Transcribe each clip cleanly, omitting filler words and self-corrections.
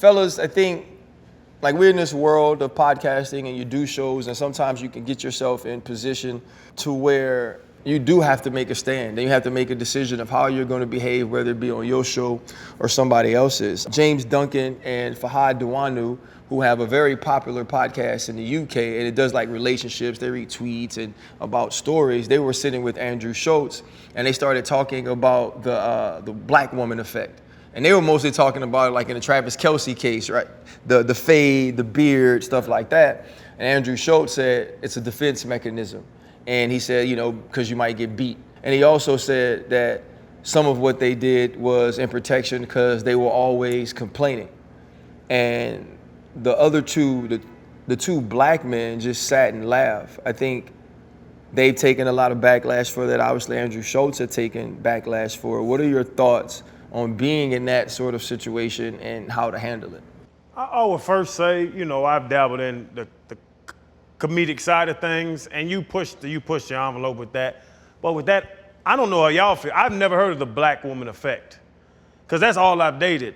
fellas, I think like we're in this world of podcasting and you do shows and sometimes you can get yourself in position to where you do have to make a stand. Then you have to make a decision of how you're going to behave, whether it be on your show or somebody else's. James Duncan and Fahad Duwanu, who have a very popular podcast in the UK, and it does like relationships, they read tweets and about stories. They were sitting with Andrew Schulz and they started talking about the black woman effect. And they were mostly talking about it like in the Travis Kelce case, right? The fade, the beard, stuff like that. And Andrew Schulz said it's a defense mechanism. And he said, you know, because you might get beat. And he also said that some of what they did was in protection because they were always complaining. And the other two, the two black men just sat and laughed. I think they've taken a lot of backlash for that. Obviously, Andrew Schulz had taken backlash for it. What are your thoughts on being in that sort of situation and how to handle it? I would first say, you know, I've dabbled in the comedic side of things, and you pushed your envelope with that. But with that, I don't know how y'all feel. I've never heard of the black woman effect, because that's all I've dated.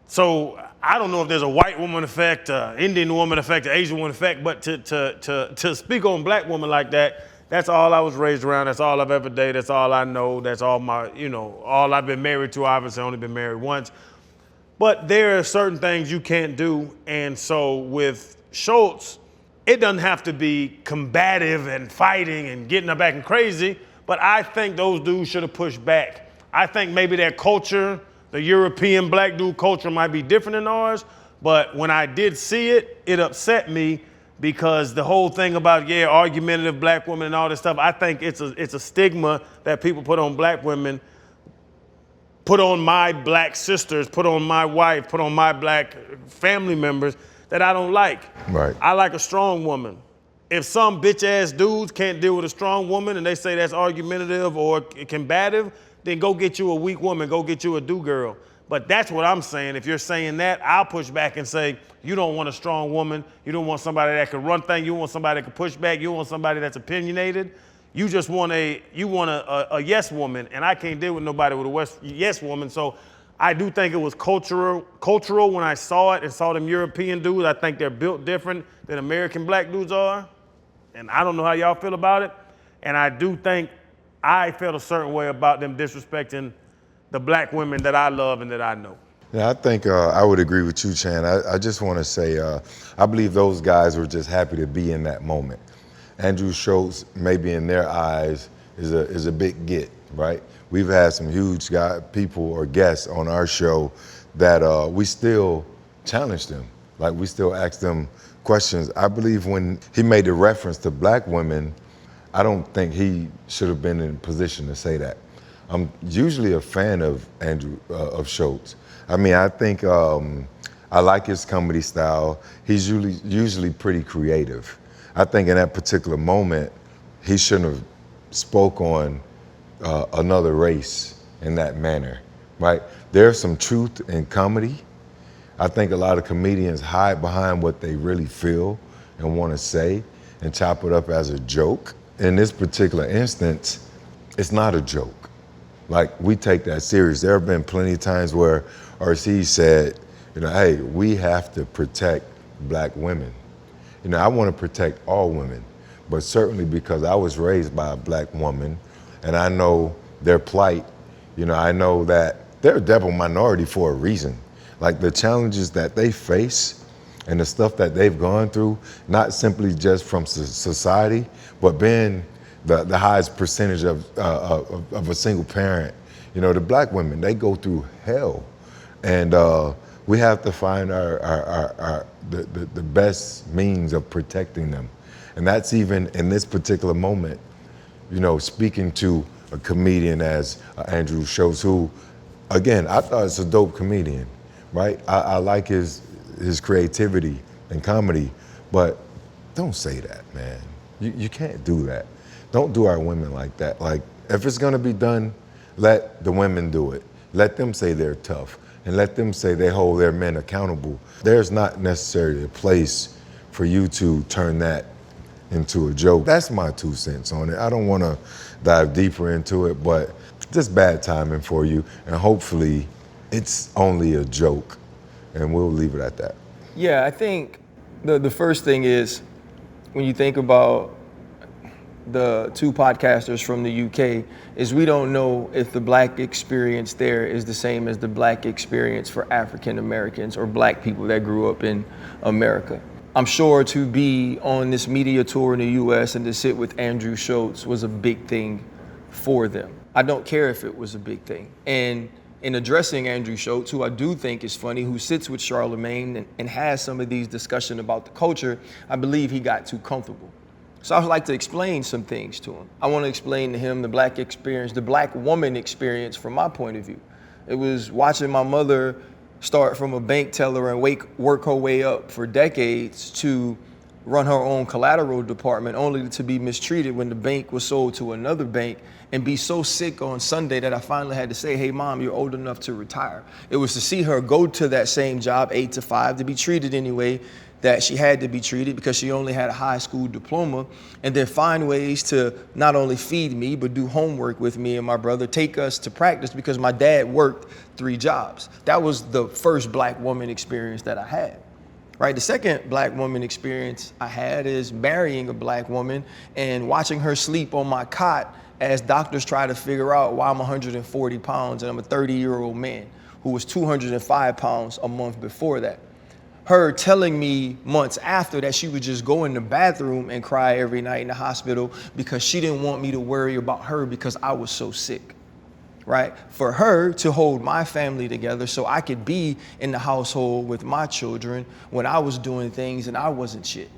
So I don't know if there's a white woman effect, Indian woman effect, Asian woman effect, but to speak on black woman like that, that's all I was raised around. That's all I've ever dated. That's all I know. That's all my, you know, all I've been married to. Obviously, only been married once. But there are certain things you can't do. And so with Schulz, it doesn't have to be combative and fighting and getting up acting crazy. But I think those dudes should have pushed back. I think maybe their culture, the European black dude culture, might be different than ours. But when I did see it, it upset me. Because the whole thing about, argumentative black women and all this stuff, I think it's a stigma that people put on black women, put on my black sisters, put on my wife, put on my black family members that I don't like. Right. I like a strong woman. If some bitch ass dudes can't deal with a strong woman and they say that's argumentative or combative, then go get you a weak woman, go get you a do-girl. But that's what I'm saying. If you're saying that, I'll push back and say, you don't want a strong woman. You don't want somebody that can run things. You want somebody that can push back. You want somebody that's opinionated. You just want a yes woman, and I can't deal with nobody with a yes woman. So I do think it was cultural when I saw it and saw them European dudes. I think they're built different than American black dudes are. And I don't know how y'all feel about it. And I do think I felt a certain way about them disrespecting the black women that I love and that I know. Yeah, I think I would agree with you, Chan. I just want to say, I believe those guys were just happy to be in that moment. Andrew Schulz, maybe in their eyes, is a big get, right? We've had some huge people or guests on our show that we still challenge them. Like, we still ask them questions. I believe when he made the reference to black women, I don't think he should have been in a position to say that. I'm usually a fan of of Schulz. I mean, I think I like his comedy style. He's usually pretty creative. I think in that particular moment, he shouldn't have spoke on another race in that manner, right? There's some truth in comedy. I think a lot of comedians hide behind what they really feel and want to say and chop it up as a joke. In this particular instance, it's not a joke. Like, we take that serious. There have been plenty of times where RC said, you know, hey, we have to protect black women. You know, I want to protect all women, but certainly because I was raised by a black woman and I know their plight, you know, I know that they're a devil minority for a reason. Like, the challenges that they face and the stuff that they've gone through, not simply just from society, but being the highest percentage of a single parent. You know, the black women, they go through hell. And we have to find the best means of protecting them. And that's even in this particular moment, you know, speaking to a comedian as Andrew Schulz, who, again, I thought it's a dope comedian, right? I like his creativity and comedy, but don't say that, man. You can't do that. Don't do our women like that. Like, if it's gonna be done, let the women do it. Let them say they're tough, and let them say they hold their men accountable. There's not necessarily a place for you to turn that into a joke. That's my 2 cents on it. I don't wanna dive deeper into it, but just bad timing for you, and hopefully it's only a joke and we'll leave it at that. Yeah, I think the first thing is when you think about the two podcasters from the UK is we don't know if the black experience there is the same as the black experience for African Americans or black people that grew up in America. I'm sure to be on this media tour in the US and to sit with Andrew Schulz was a big thing for them. I don't care if it was a big thing. And in addressing Andrew Schulz, who I do think is funny, who sits with Charlemagne and has some of these discussions about the culture, I believe he got too comfortable. So I would like to explain some things to him. I want to explain to him the black experience, the black woman experience from my point of view. It was watching my mother start from a bank teller and work her way up for decades to run her own collateral department, only to be mistreated when the bank was sold to another bank, and be so sick on Sunday that I finally had to say, hey, Mom, you're old enough to retire. It was to see her go to that same job, 8 to 5, to be treated anyway that she had to be treated because she only had a high school diploma, and then find ways to not only feed me, but do homework with me and my brother, take us to practice because my dad worked 3 jobs. That was the first black woman experience that I had. Right. The second black woman experience I had is marrying a black woman and watching her sleep on my cot as doctors try to figure out why I'm 140 pounds and I'm a 30-year-old man who was 205 pounds a month before that. Her telling me months after that she would just go in the bathroom and cry every night in the hospital because she didn't want me to worry about her because I was so sick. Right? For her to hold my family together so I could be in the household with my children when I was doing things and I wasn't shit.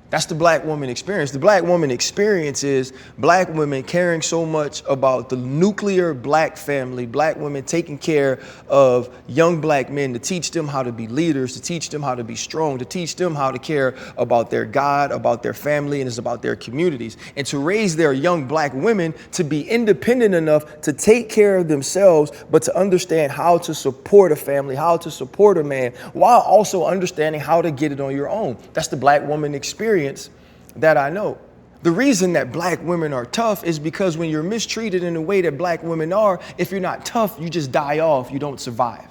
That's the black woman experience. The black woman experience is black women caring so much about the nuclear black family, black women taking care of young black men to teach them how to be leaders, to teach them how to be strong, to teach them how to care about their God, about their family, and it's about their communities. And to raise their young black women to be independent enough to take care of themselves, but to understand how to support a family, how to support a man, while also understanding how to get it on your own. That's the black woman experience that I know. The reason that black women are tough is because when you're mistreated in the way that black women are, if you're not tough, you just die off, you don't survive.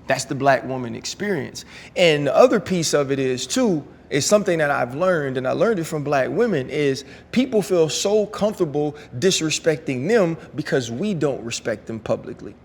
That's the black woman experience. And the other piece of it is too, is something that I've learned, and I learned it from black women, is people feel so comfortable disrespecting them because we don't respect them publicly,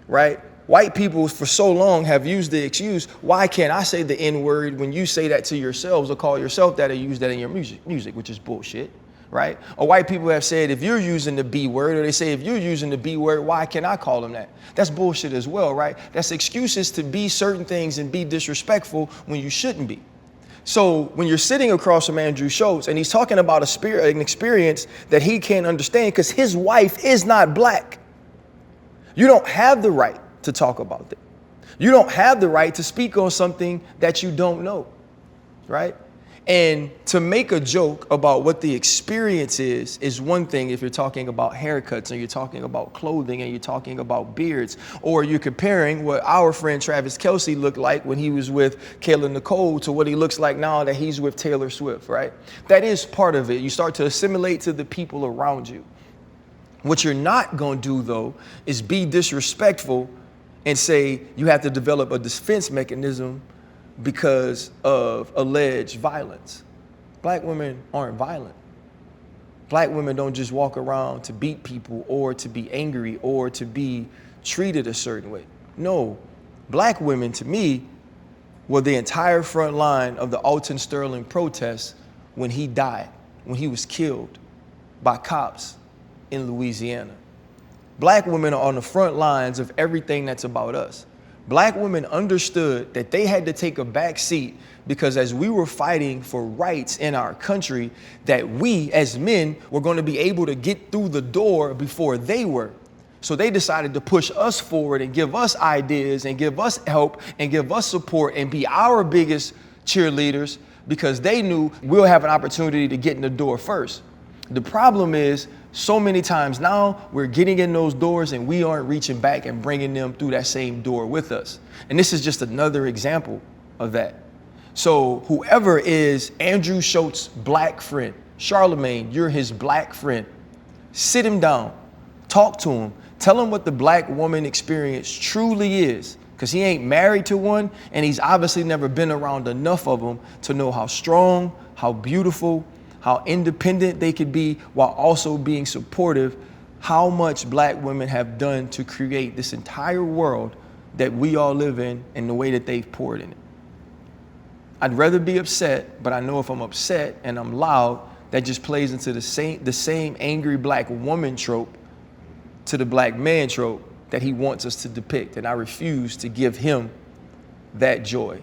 right? White people for so long have used the excuse, why can't I say the N-word when you say that to yourselves or call yourself that or use that in your music, which is bullshit, right? Or white people have said, if you're using the B word, or they say, if you're using the B word, why can't I call them that? That's bullshit as well, right? That's excuses to be certain things and be disrespectful when you shouldn't be. So when you're sitting across from Andrew Schulz and he's talking about an experience that he can't understand because his wife is not black, you don't have the right to talk about that. You don't have the right to speak on something that you don't know, right? And to make a joke about what the experience is one thing if you're talking about haircuts and you're talking about clothing and you're talking about beards, or you're comparing what our friend Travis Kelce looked like when he was with Kayla Nicole to what he looks like now that he's with Taylor Swift, right? That is part of it. You start to assimilate to the people around you. What you're not going to do, though, is be disrespectful and say you have to develop a defense mechanism because of alleged violence. Black women aren't violent. Black women don't just walk around to beat people or to be angry or to be treated a certain way. No, black women, to me, were the entire front line of the Alton Sterling protests when he died, when he was killed by cops in Louisiana. Black women are on the front lines of everything that's about us. Black women understood that they had to take a back seat because as we were fighting for rights in our country, that we as men were going to be able to get through the door before they were. So they decided to push us forward and give us ideas and give us help and give us support and be our biggest cheerleaders because they knew we'll have an opportunity to get in the door first. The problem is, so many times now we're getting in those doors and we aren't reaching back and bringing them through that same door with us. And this is just another example of that. So whoever is Andrew Schultz's black friend, Charlemagne, you're his black friend, sit him down, talk to him, tell him what the black woman experience truly is. because he ain't married to one, and he's obviously never been around enough of them to know how strong, how beautiful, how independent they could be while also being supportive, how much black women have done to create this entire world that we all live in and the way that they've poured in it. I'd rather be upset, but I know if I'm upset and I'm loud, that just plays into the same angry black woman trope to the black man trope that he wants us to depict. And I refuse to give him that joy.